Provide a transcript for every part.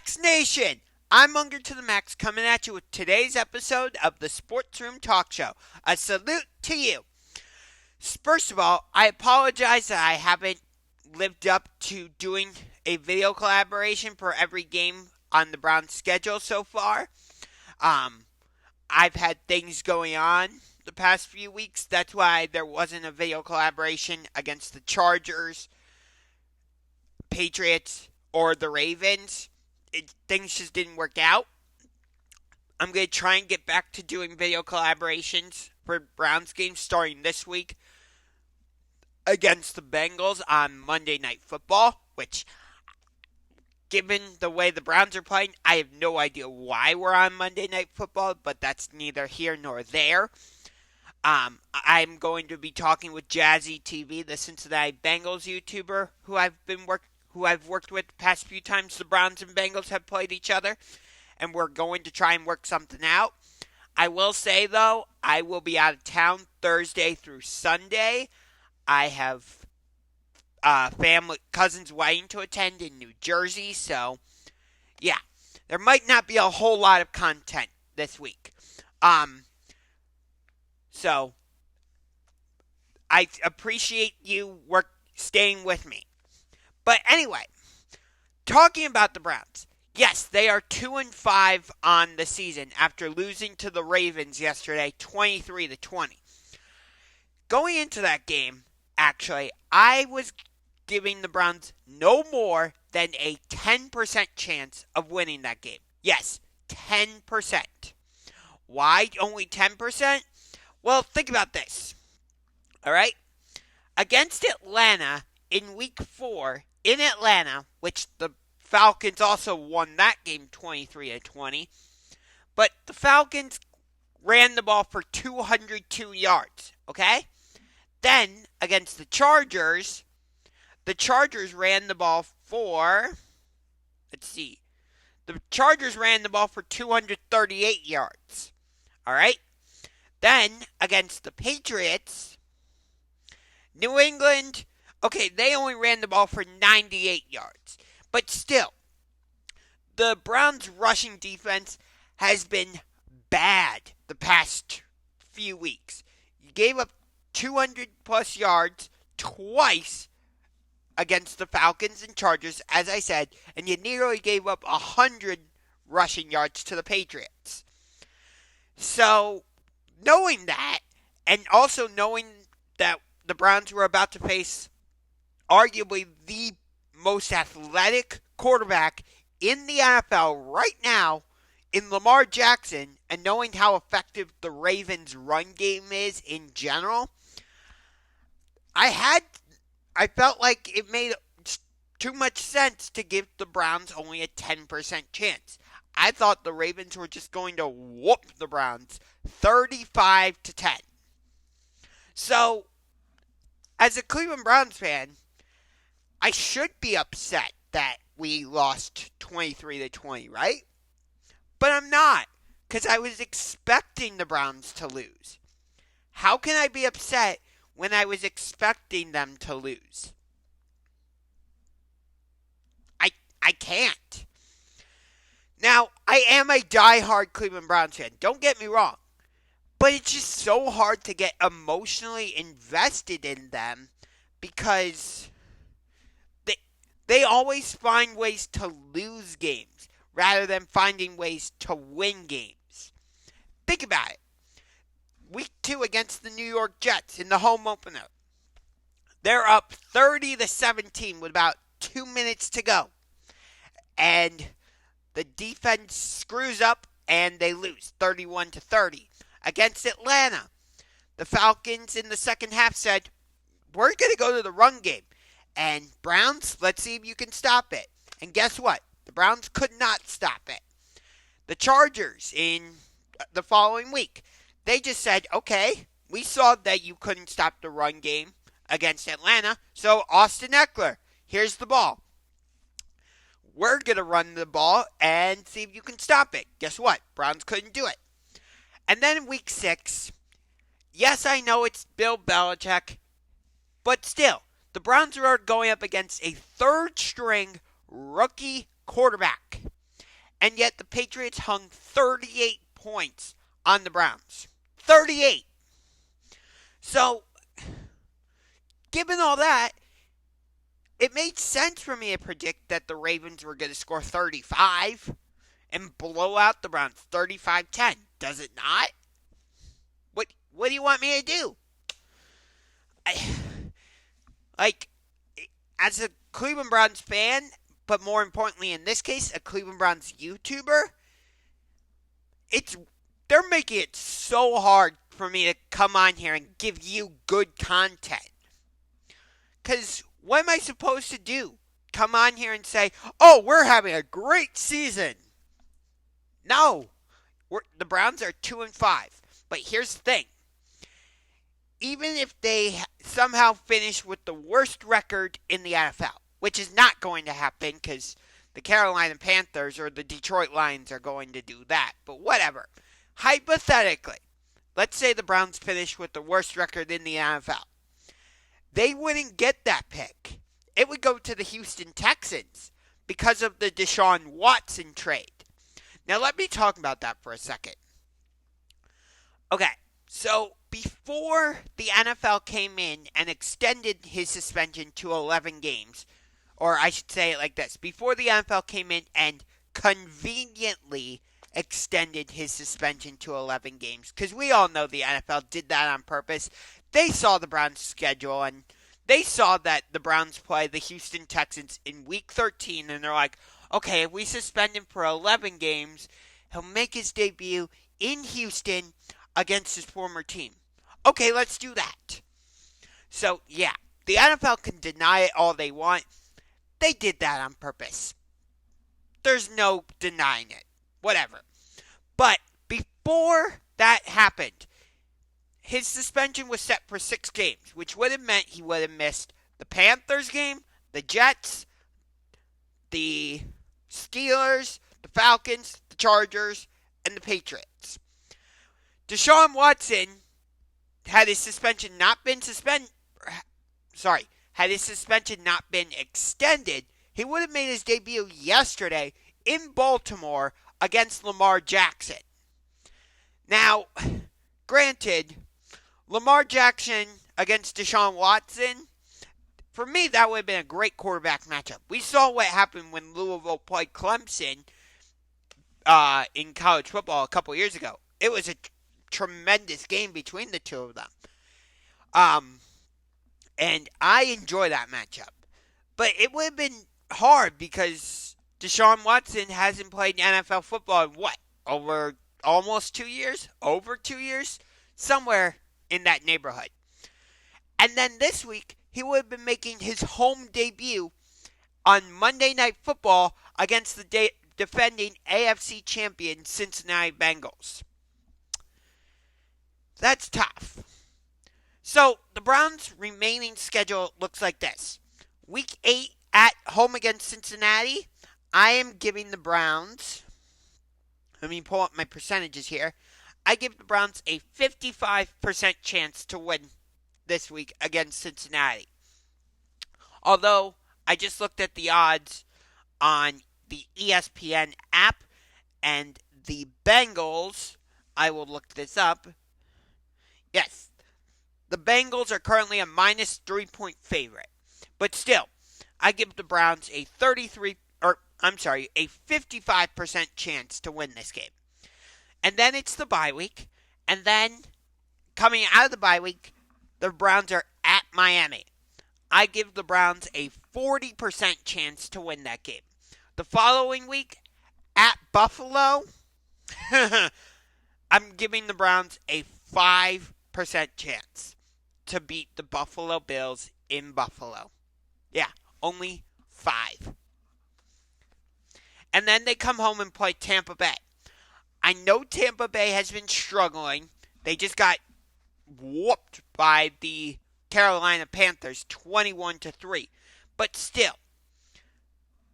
Max Nation! I'm Unger to the Max coming at you with today's episode of the Sports Room Talk Show. A salute to you. First of all, I apologize that I haven't lived up to doing a video collaboration for every game on the Browns schedule so far. I've had things going on the past few weeks. That's why there wasn't a video collaboration against the Chargers, Patriots, or the Ravens. Things just didn't work out. I'm going to try and get back to doing video collaborations for Browns games starting this week against the Bengals on Monday Night Football, which, given the way the Browns are playing, I have no idea why we're on Monday Night Football, but that's neither here nor there. I'm going to be talking with Jazzy TV, the Cincinnati Bengals YouTuber, who I've worked with the past few times the Browns and Bengals have played each other, and we're going to try and work something out. I will say, though, I will be out of town Thursday through Sunday. I have cousins' wedding to attend in New Jersey, so yeah, there might not be a whole lot of content this week. So I appreciate you staying with me. But anyway, talking about the Browns. Yes, they are 2-5 on the season after losing to the Ravens yesterday, 23-20. Going into that game, actually, I was giving the Browns no more than a 10% chance of winning that game. Yes, 10%. Why only 10%? Well, think about this. All right? Against Atlanta in Week 4, in Atlanta, which the Falcons also won that game 23-20, but the Falcons ran the ball for 202 yards, okay? Then, against the Chargers ran the ball for, the Chargers ran the ball for 238 yards, all right? Then, against the Patriots, New England, okay, they only ran the ball for 98 yards. But still, the Browns' rushing defense has been bad the past few weeks. You gave up 200-plus yards twice against the Falcons and Chargers, as I said, and you nearly gave up 100 rushing yards to the Patriots. So, knowing that, and also knowing that the Browns were about to face arguably the most athletic quarterback in the NFL right now in Lamar Jackson, and knowing how effective the Ravens' run game is in general, I felt like it made too much sense to give the Browns only a 10% chance. I thought the Ravens were just going to whoop the Browns 35-10. So, as a Cleveland Browns fan, I should be upset that we lost 23-20, right? But I'm not, because I was expecting the Browns to lose. How can I be upset when I was expecting them to lose? I can't. Now, I am a diehard Cleveland Browns fan. Don't get me wrong. But it's just so hard to get emotionally invested in them because they always find ways to lose games rather than finding ways to win games. Think about it. Week 2 against the New York Jets in the home opener. They're up 30-17 with about 2 minutes to go. And the defense screws up and they lose 31-30. Against Atlanta, the Falcons in the second half said, we're going to go to the run game. And Browns, let's see if you can stop it. And guess what? The Browns could not stop it. The Chargers in the following week, they just said, okay, we saw that you couldn't stop the run game against Atlanta, so Austin Eckler, here's the ball. We're going to run the ball and see if you can stop it. Guess what? Browns couldn't do it. And then in week 6, yes, I know it's Bill Belichick, but still, the Browns are going up against a third-string rookie quarterback. And yet the Patriots hung 38 points on the Browns. 38. So, given all that, it made sense for me to predict that the Ravens were going to score 35 and blow out the Browns 35-10. Does it not? What do you want me to do? As a Cleveland Browns fan, but more importantly in this case, a Cleveland Browns YouTuber, they're making it so hard for me to come on here and give you good content. Because what am I supposed to do? Come on here and say, oh, we're having a great season. No. The Browns are 2-5. But here's the thing. Even if they somehow finish with the worst record in the NFL, which is not going to happen because the Carolina Panthers or the Detroit Lions are going to do that. But whatever. Hypothetically, let's say the Browns finish with the worst record in the NFL. They wouldn't get that pick. It would go to the Houston Texans because of the Deshaun Watson trade. Now let me talk about that for a second. Okay, so before the NFL came in and extended his suspension to 11 games, or I should say it like this, before the NFL came in and conveniently extended his suspension to 11 games, because we all know the NFL did that on purpose. They saw the Browns' schedule, and they saw that the Browns play the Houston Texans in Week 13, and they're like, okay, if we suspend him for 11 games, he'll make his debut in Houston against his former team. Okay, let's do that. So, yeah, the NFL can deny it all they want. They did that on purpose. There's no denying it. Whatever. But before that happened, his suspension was set for 6 games, which would have meant he would have missed the Panthers game, the Jets, the Steelers, the Falcons, the Chargers, and the Patriots. Deshaun Watson, had his suspension not been extended, he would have made his debut yesterday in Baltimore against Lamar Jackson. Now, granted, Lamar Jackson against Deshaun Watson, for me, that would have been a great quarterback matchup. We saw what happened when Louisville played Clemson in college football a couple years ago. It was a tremendous game between the two of them. And I enjoy that matchup. But it would have been hard because Deshaun Watson hasn't played NFL football in over almost 2 years? Over 2 years? Somewhere in that neighborhood. And then this week, he would have been making his home debut on Monday Night Football against the defending AFC champion Cincinnati Bengals. That's tough. So, the Browns' remaining schedule looks like this. Week 8 at home against Cincinnati. I am giving the Browns, let me pull up my percentages here. I give the Browns a 55% chance to win this week against Cincinnati. Although, I just looked at the odds on the ESPN app, and the Bengals, I will look this up. Yes, the Bengals are currently a minus 3-point favorite. But still, I give the Browns a 55% chance to win this game. And then it's the bye week. And then, coming out of the bye week, the Browns are at Miami. I give the Browns a 40% chance to win that game. The following week, at Buffalo, I'm giving the Browns a 5% chance to beat the Buffalo Bills in Buffalo. Yeah, only 5. And then they come home and play Tampa Bay. I know Tampa Bay has been struggling. They just got whooped by the Carolina Panthers 21-3. But still,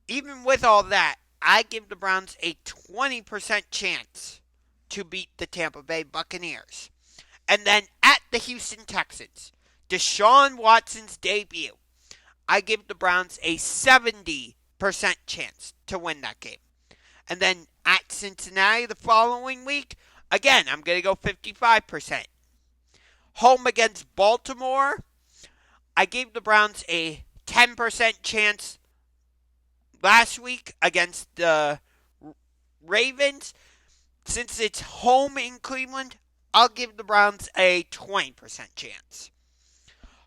even with all that, I give the Browns a 20% chance to beat the Tampa Bay Buccaneers. And then at the Houston Texans, Deshaun Watson's debut, I give the Browns a 70% chance to win that game. And then at Cincinnati the following week, again, I'm going to go 55%. Home against Baltimore, I gave the Browns a 10% chance last week against the Ravens. Since it's home in Cleveland, I'll give the Browns a 20% chance.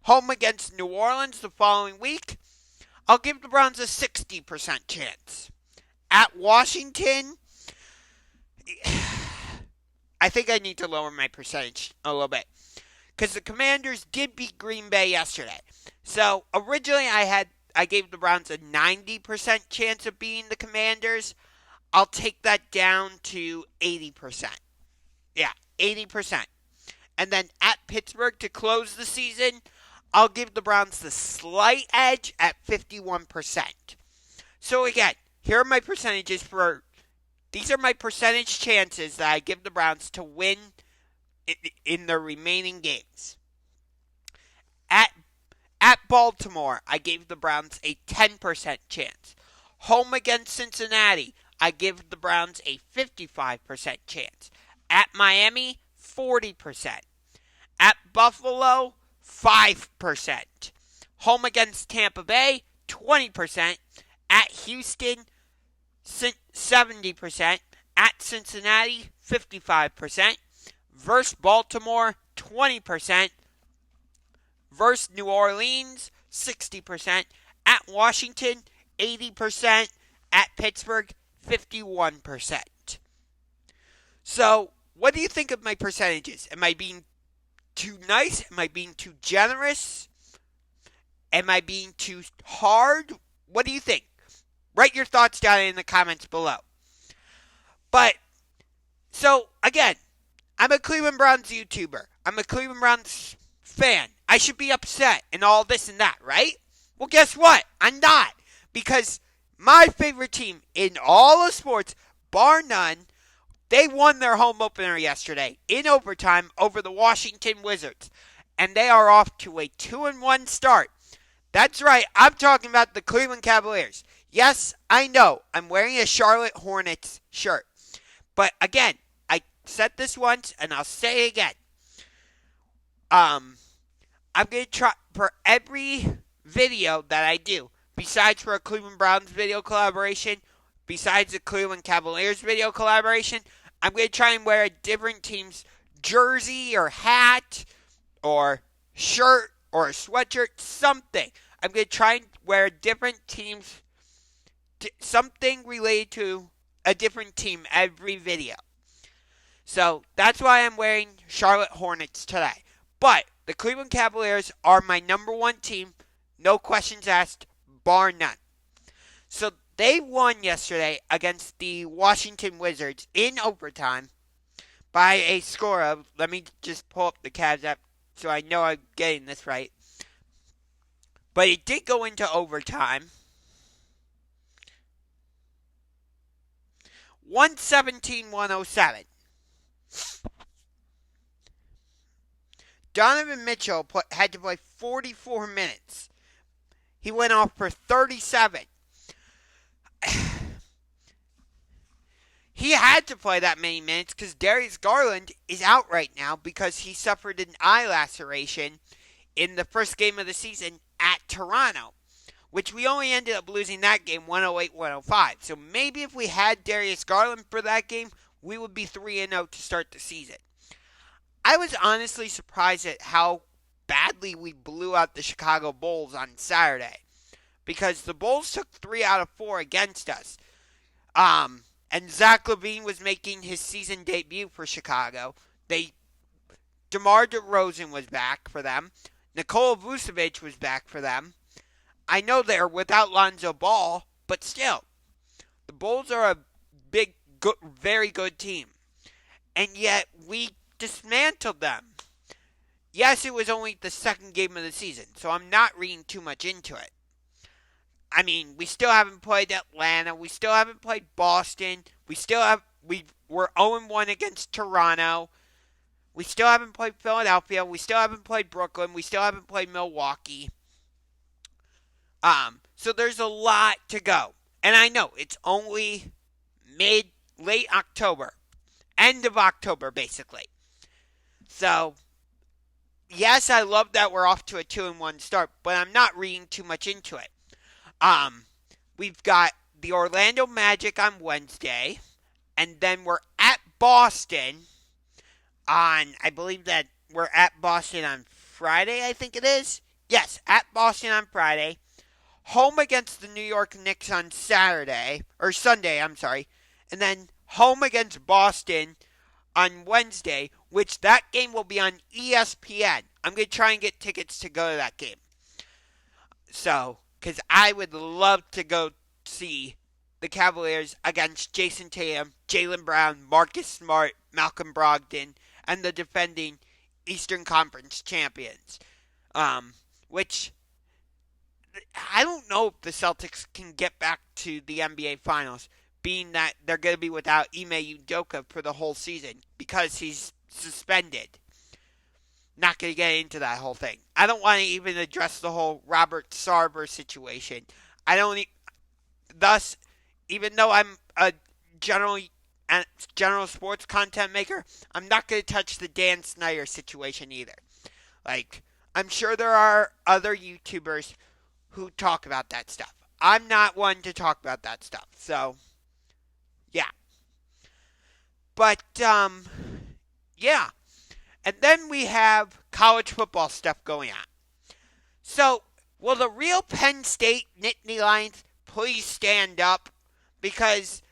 Home against New Orleans the following week, I'll give the Browns a 60% chance. At Washington, I think I need to lower my percentage a little bit, because the Commanders did beat Green Bay yesterday. So originally I gave the Browns a 90% chance of beating the Commanders. I'll take that down to 80%. Yeah, 80%. And then at Pittsburgh to close the season, I'll give the Browns the slight edge at 51%. So again, here are my percentages these are my percentage chances that I give the Browns to win in the remaining games. At Baltimore, I gave the Browns a 10% chance. Home against Cincinnati, I give the Browns a 55% chance. At Miami, 40%. At Buffalo, 5%. Home against Tampa Bay, 20%. At Houston, 70%. At Cincinnati, 55%. Versus Baltimore, 20%. Versus New Orleans, 60%. At Washington, 80%. At Pittsburgh, 51%. So, what do you think of my percentages? Am I being too nice? Am I being too generous? Am I being too hard? What do you think? Write your thoughts down in the comments below. But, so, again, I'm a Cleveland Browns YouTuber. I'm a Cleveland Browns fan. I should be upset and all this and that, right? Well, guess what? I'm not. Because my favorite team in all of sports, bar none, they won their home opener yesterday in overtime over the Washington Wizards. And they are off to a 2-1 start. That's right, I'm talking about the Cleveland Cavaliers. Yes, I know, I'm wearing a Charlotte Hornets shirt. But again, I said this once and I'll say it again. I'm going to try for every video that I do, besides for a Cleveland Browns video collaboration, besides the Cleveland Cavaliers video collaboration, I'm going to try and wear a different team's jersey or hat or shirt or a sweatshirt, something. I'm going to try and wear a different team's, something related to a different team every video. So that's why I'm wearing Charlotte Hornets today. But the Cleveland Cavaliers are my number one team, no questions asked, bar none. So they won yesterday against the Washington Wizards in overtime by a score of, let me just pull up the Cavs app so I know I'm getting this right. But it did go into overtime. 117-107. Donovan Mitchell had to play 44 minutes. He went off for 37. He had to play that many minutes because Darius Garland is out right now because he suffered an eye laceration in the first game of the season at Toronto, which we only ended up losing that game 108-105. So maybe if we had Darius Garland for that game, we would be 3-0 to start the season. I was honestly surprised at how badly we blew out the Chicago Bulls on Saturday, because the Bulls took 3 out of 4 against us. And Zach LaVine was making his season debut for Chicago. DeMar DeRozan was back for them. Nikola Vucevic was back for them. I know they're without Lonzo Ball, but still, the Bulls are a big, good, very good team. And yet, we dismantled them. Yes, it was only the second game of the season, so I'm not reading too much into it. I mean, we still haven't played Atlanta. We still haven't played Boston. We were 0-1 against Toronto. We still haven't played Philadelphia. We still haven't played Brooklyn. We still haven't played Milwaukee. So there's a lot to go. And I know it's only late October. End of October, basically. So, yes, I love that we're off to a 2-1 start, but I'm not reading too much into it. We've got the Orlando Magic on Wednesday, and then we're at Boston I believe that we're at Boston on Friday, I think it is. Yes, at Boston on Friday. Home against the New York Knicks on Sunday, and then home against Boston on Wednesday, which that game will be on ESPN. I'm going to try and get tickets to go to that game. So, because I would love to go see the Cavaliers against Jason Tatum, Jaylen Brown, Marcus Smart, Malcolm Brogdon, and the defending Eastern Conference champions. Which, I don't know if the Celtics can get back to the NBA Finals, being that they're going to be without Ime Udoka for the whole season because he's suspended. Not going to get into that whole thing. I don't want to even address the whole Robert Sarver situation. Thus, even though I'm a general sports content maker, I'm not going to touch the Dan Snyder situation either. Like, I'm sure there are other YouTubers who talk about that stuff. I'm not one to talk about that stuff. So, yeah. But, yeah. And then we have college football stuff going on. So, will the real Penn State Nittany Lions please stand up? Because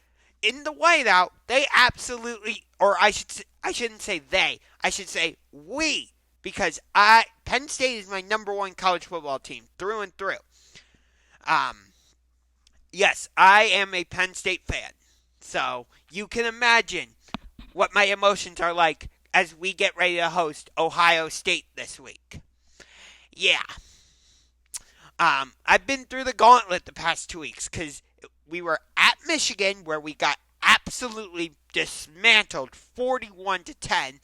in the whiteout, they absolutely, or I shouldn't say they, I should say we, because Penn State is my number one college football team, through and through. Yes, I am a Penn State fan. So, you can imagine what my emotions are like as we get ready to host Ohio State this week. Yeah. I've been through the gauntlet the past 2 weeks because we were at Michigan where we got absolutely dismantled 41-10.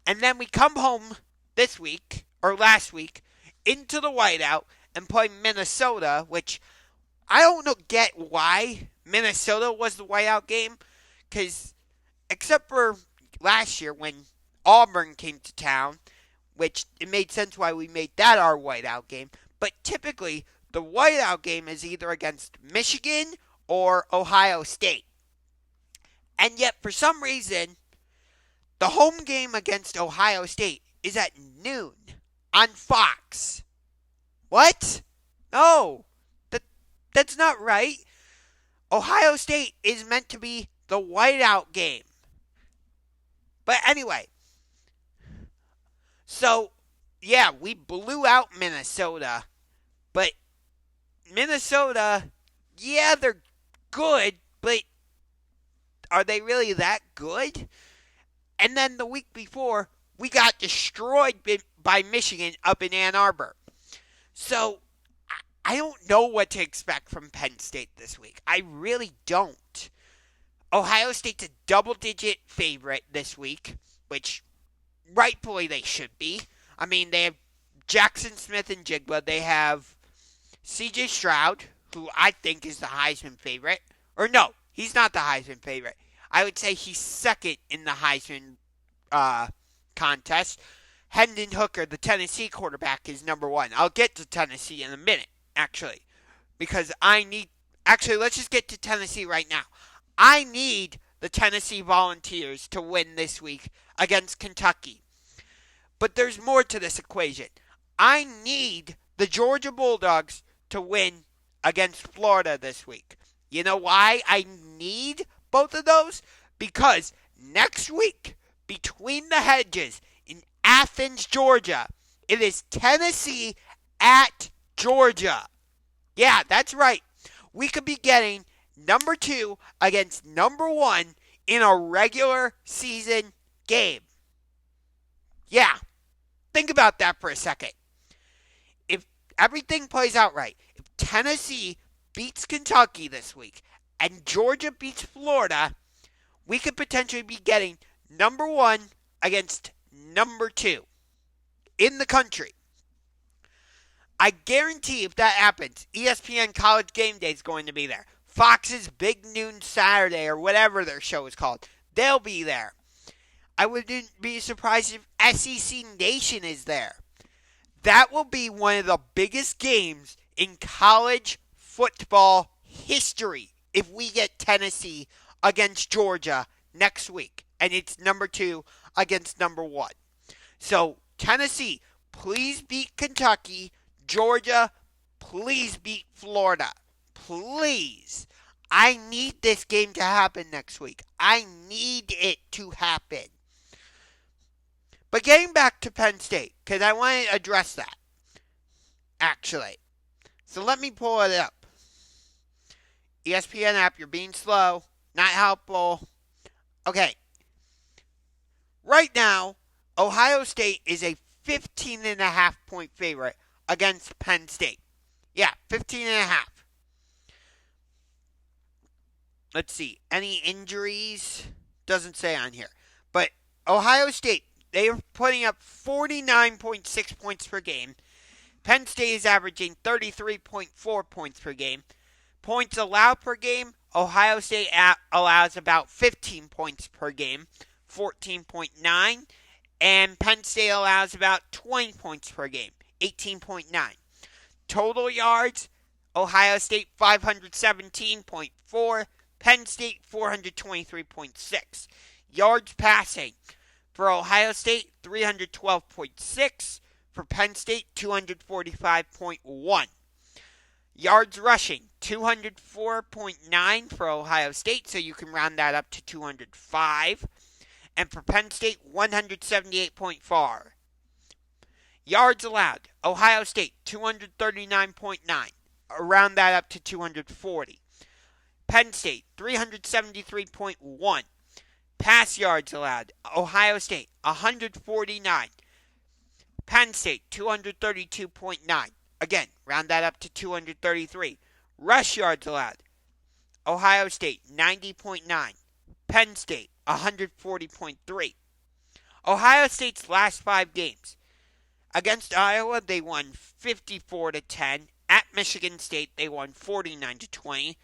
And then we come home this week, or last week, into the whiteout and play Minnesota, which I don't get why Minnesota was the whiteout game. Because except for last year when Auburn came to town, which it made sense why we made that our whiteout game. But typically, the whiteout game is either against Michigan or Ohio State. And yet, for some reason, the home game against Ohio State is at noon on Fox. What? No, that's not right. Ohio State is meant to be the whiteout game. But anyway, so, yeah, we blew out Minnesota. But Minnesota, yeah, they're good, but are they really that good? And then the week before, we got destroyed by Michigan up in Ann Arbor. So, I don't know what to expect from Penn State this week. I really don't. Ohio State's a double-digit favorite this week, which rightfully they should be. I mean, they have Jackson Smith and Jigba. They have C.J. Stroud, who I think is the Heisman favorite. Or no, he's not the Heisman favorite. I would say he's second in the Heisman contest. Hendon Hooker, the Tennessee quarterback, is number one. I'll get to Tennessee in a minute, actually. Because actually, let's just get to Tennessee right now. I need the Tennessee Volunteers to win this week against Kentucky. But there's more to this equation. I need the Georgia Bulldogs to win against Florida this week. You know why I need both of those? Because next week, between the hedges in Athens, Georgia, it is Tennessee at Georgia. Yeah, that's right. We could be getting number 2 against number 1 in a regular season game. Yeah, think about that for a second. If everything plays out right, if Tennessee beats Kentucky this week and Georgia beats Florida, we could potentially be getting number 1 against number 2 in the country. I guarantee if that happens, ESPN College Game Day is going to be there. Fox's Big Noon Saturday, or whatever their show is called. They'll be there. I wouldn't be surprised if SEC Nation is there. That will be one of the biggest games in college football history if we get Tennessee against Georgia next week. And it's number 2 against number 1. So, Tennessee, please beat Kentucky. Georgia, please beat Florida. Please. I need this game to happen next week. I need it to happen. But getting back to Penn State, because I want to address that, actually. So let me pull it up. ESPN app, you're being slow. Not helpful. Okay. Right now, Ohio State is a 15.5-point favorite against Penn State. Yeah, 15.5. Let's see. Any injuries? Doesn't say on here. But Ohio State, they are putting up 49.6 points per game. Penn State is averaging 33.4 points per game. Points allowed per game, Ohio State allows about 15 points per game, 14.9. And Penn State allows about 20 points per game, 18.9. Total yards, Ohio State 517.4. Penn State 423.6. Yards passing for Ohio State 312.6. For Penn State 245.1. Yards rushing 204.9 for Ohio State, so you can round that up to 205. And for Penn State 178.4. Yards allowed, Ohio State 239.9. Round that up to 240. Penn State 373.1. Pass yards allowed, Ohio State 149. Penn State 232.9. Again, round that up to 233. Rush yards allowed, Ohio State 90.9. Penn State 140.3. Ohio State's last 5 games. Against Iowa, they won 54-10. At Michigan State, they won 49-20.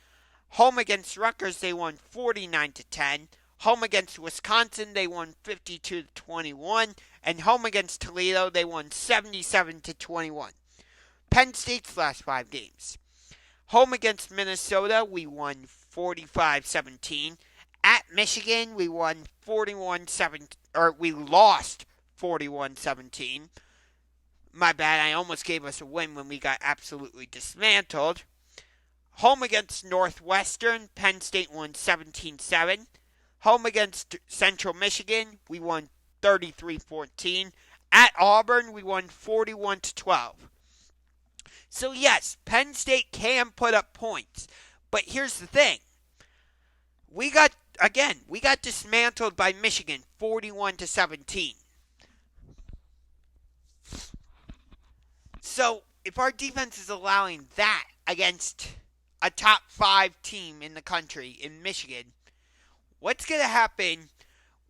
Home against Rutgers, they won 49-10. Home against Wisconsin, they won 52-21. And home against Toledo, they won 77-21. Penn State's last 5 games. Home against Minnesota, we won 45-17. At Michigan, we won 41-17, or we lost 41-17. My bad, I almost gave us a win when we got absolutely dismantled. Home against Northwestern, Penn State won 17-7. Home against Central Michigan, we won 33-14. At Auburn, we won 41-12. So yes, Penn State can put up points. But here's the thing. We got dismantled by Michigan 41-17. So if our defense is allowing that against a top 5 team in the country in Michigan, what's going to happen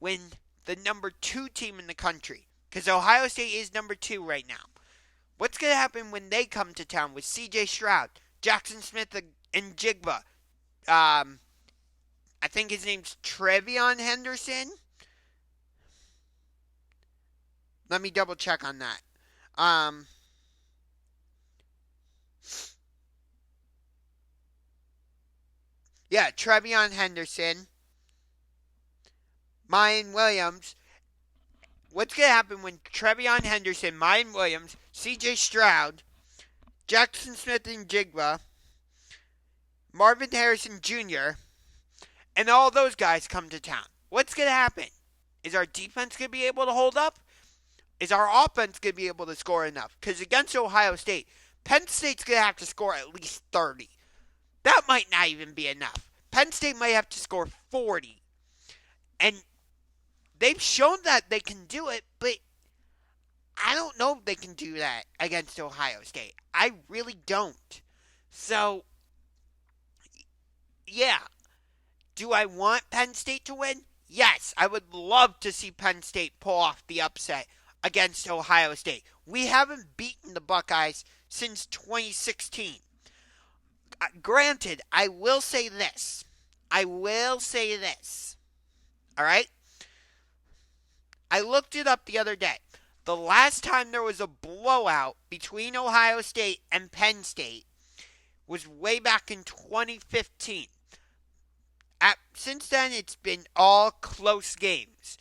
when the number 2 team in the country, because Ohio State is number 2 right now, what's going to happen when they come to town with C.J. Stroud, Jackson Smith, and Jigba? I think his name's Trevion Henderson. Let me double check on that. Yeah, Trevion Henderson. Mayan Williams. What's going to happen when Trevion Henderson, Mayan Williams, C.J. Stroud, Jackson Smith and Jigba, Marvin Harrison Jr., and all those guys come to town? What's going to happen? Is our defense going to be able to hold up? Is our offense going to be able to score enough? Because against Ohio State, Penn State's going to have to score at least 30. That might not even be enough. Penn State might have to score 40. And they've shown that they can do it, but I don't know if they can do that against Ohio State. I really don't. So, yeah. Do I want Penn State to win? Yes, I would love to see Penn State pull off the upset against Ohio State. We haven't beaten the Buckeyes since 2016. granted, I will say this. All right? I looked it up the other day. The last time there was a blowout between Ohio State and Penn State was way back in 2015. Since then, it's been all close games.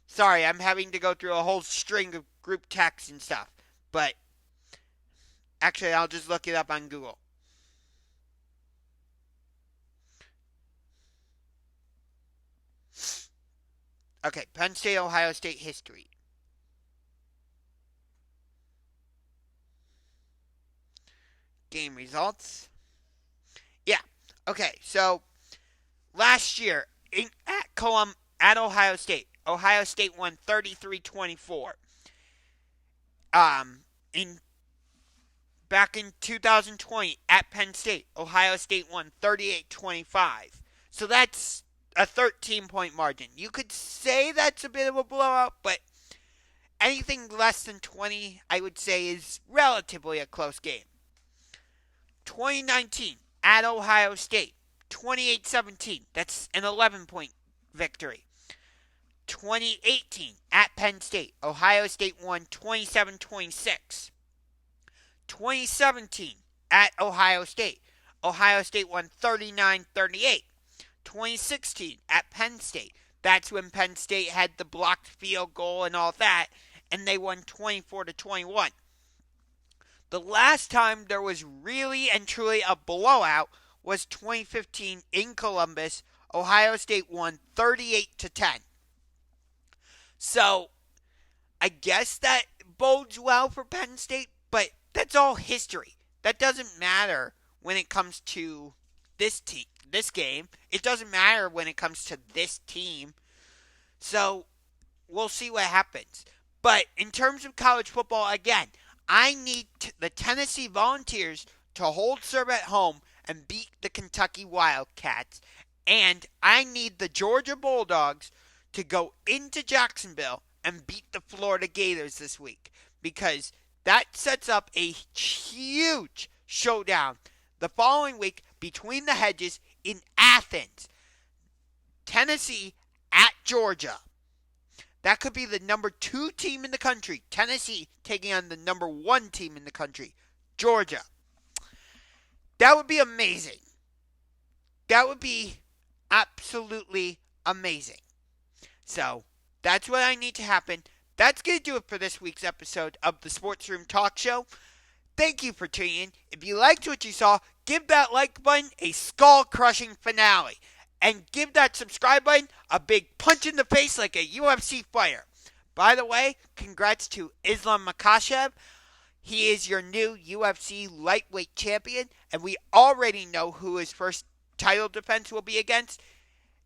Sorry, I'm having to go through a whole string of group texts and stuff. But actually, I'll just look it up on Google. Okay, Penn State, Ohio State history. Game results. Yeah. Okay, so last year at Ohio State won 33-24. In back in 2020 at Penn State, Ohio State won 38-25. So that's a 13-point margin. You could say that's a bit of a blowout, but anything less than 20, I would say, is relatively a close game. 2019 at Ohio State, 28-17. That's an 11-point victory. 2018 at Penn State, Ohio State won 27-26. 2017 at Ohio State won 39-38. 2016 at Penn State, that's when Penn State had the blocked field goal and all that, and they won 24-21. The last time there was really and truly a blowout was 2015 in Columbus. Ohio State won 38-10. So, I guess that bodes well for Penn State, but that's all history. That doesn't matter when it comes to this game. It doesn't matter when it comes to this team. So, we'll see what happens. But in terms of college football, again, I need the Tennessee Volunteers to hold serve at home and beat the Kentucky Wildcats. And I need the Georgia Bulldogs to go into Jacksonville and beat the Florida Gators this week. Because that sets up a huge showdown the following week between the hedges in Athens. Tennessee at Georgia. That could be the number 2 team in the country. Tennessee taking on the number 1 team in the country, Georgia. That would be amazing. That would be absolutely amazing. So, that's what I need to happen. That's going to do it for this week's episode of the Sports Room Talk Show. Thank you for tuning in. If you liked what you saw, give that like button a skull-crushing finale. And give that subscribe button a big punch in the face like a UFC fighter. By the way, congrats to Islam Makhachev. He is your new UFC lightweight champion. And we already know who his first title defense will be against.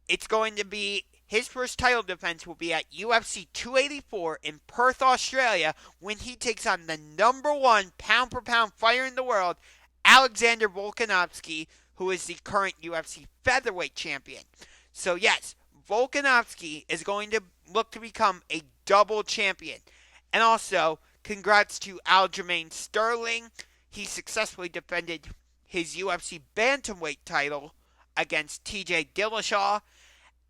It's going to be, his first title defense will be at UFC 284 in Perth, Australia, when he takes on the number 1 pound-for-pound fighter in the world, Alexander Volkanovski, who is the current UFC featherweight champion. So yes, Volkanovski is going to look to become a double champion. And also, congrats to Aljamain Sterling. He successfully defended his UFC bantamweight title against TJ Dillashaw.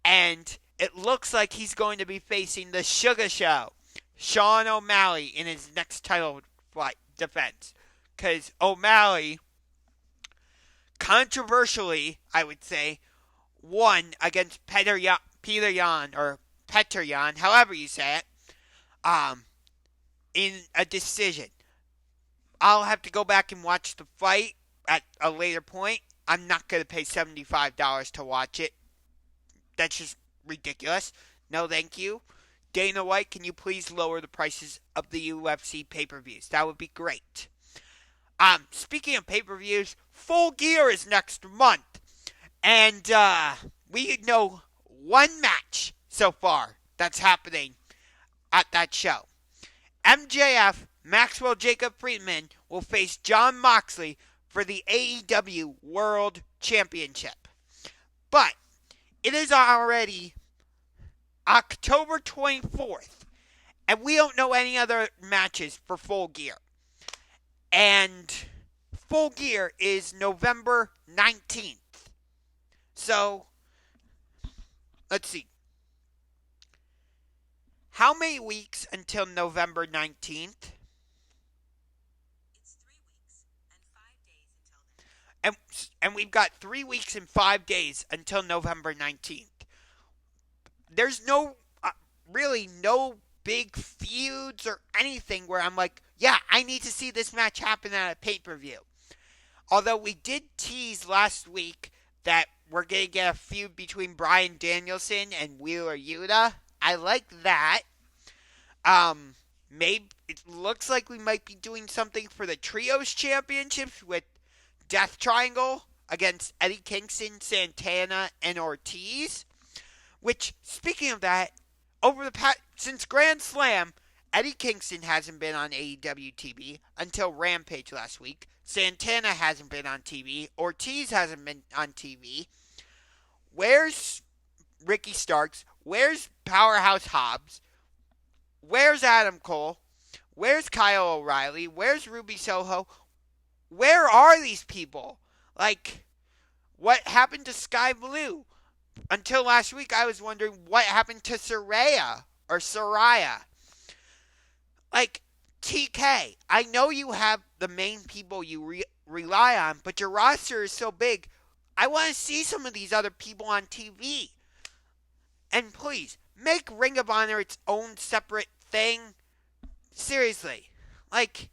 And it looks like he's going to be facing the Sugar Show, Sean O'Malley, in his next title fight defense. Because O'Malley, controversially, I would say, won against Petr Yan, however you say it, in a decision. I'll have to go back and watch the fight at a later point. I'm not going to pay $75 to watch it. That's just ridiculous. No, thank you. Dana White, can you please lower the prices of the UFC pay-per-views? That would be great. Speaking of pay-per-views, Full Gear is next month. And we know one match so far that's happening at that show. MJF, Maxwell Jacob Friedman, will face Jon Moxley for the AEW World Championship. But it is already October 24th, and we don't know any other matches for Full Gear. And full gear is November 19th. So, let's see. How many weeks until November 19th? It's 3 weeks and 5 days until then. And we've got 3 weeks and 5 days until November 19th. There's really no big feuds or anything where I'm like, yeah, I need to see this match happen at a pay-per-view. Although we did tease last week that we're going to get a feud between Bryan Danielson and Wheeler Yuta. I like that. Maybe it looks like we might be doing something for the Trios Championships with Death Triangle against Eddie Kingston, Santana, and Ortiz. Which, speaking of that, since Grand Slam, Eddie Kingston hasn't been on AEW TV until Rampage last week. Santana hasn't been on TV. Ortiz hasn't been on TV. Where's Ricky Starks? Where's Powerhouse Hobbs? Where's Adam Cole? Where's Kyle O'Reilly? Where's Ruby Soho? Where are these people? Like, what happened to Sky Blue? Until last week, I was wondering what happened to Saraya. Like, TK, I know you have the main people you rely on, but your roster is so big. I want to see some of these other people on TV. And please, make Ring of Honor its own separate thing. Seriously. Like,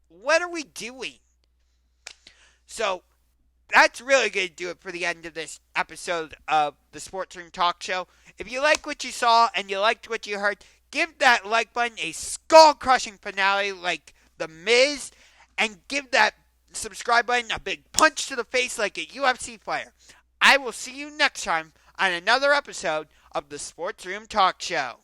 what are we doing? So, that's really going to do it for the end of this episode of the Sports Room Talk Show. If you like what you saw and you liked what you heard, give that like button a skull-crushing finale like The Miz, and give that subscribe button a big punch to the face like a UFC fighter. I will see you next time on another episode of the Sports Room Talk Show.